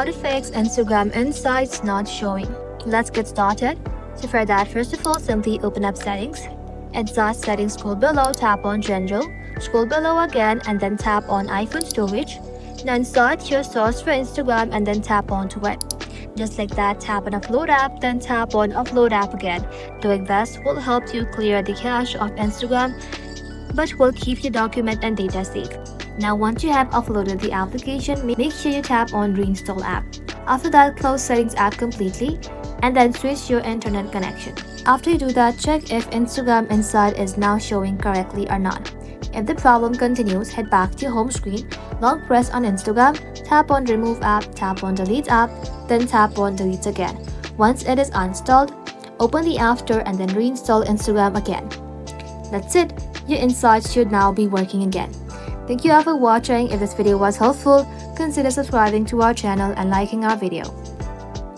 how to fix Instagram Insights not showing. Let's get started. So for that, first of all, simply open up settings. Inside settings, scroll below, tap on general, scroll below again and then tap on iPhone storage. Now insert your source for Instagram and then tap onto it. Just like that, tap on upload app, then tap on upload app again. Doing this will help you clear the cache of Instagram but will keep your document and data safe. Now once you have uploaded the application, make sure you tap on reinstall app. After that, close settings app completely and then switch your internet connection. After you do that, check if Instagram Insight is now showing correctly or not. If the problem continues, head back to your home screen, long press on Instagram, tap on remove app, tap on delete app, then tap on delete again. Once it is uninstalled, open the after and then reinstall Instagram again. That's it. Your Insights should now be working again. Thank you all for watching. If this video was helpful, consider subscribing to our channel and liking our video.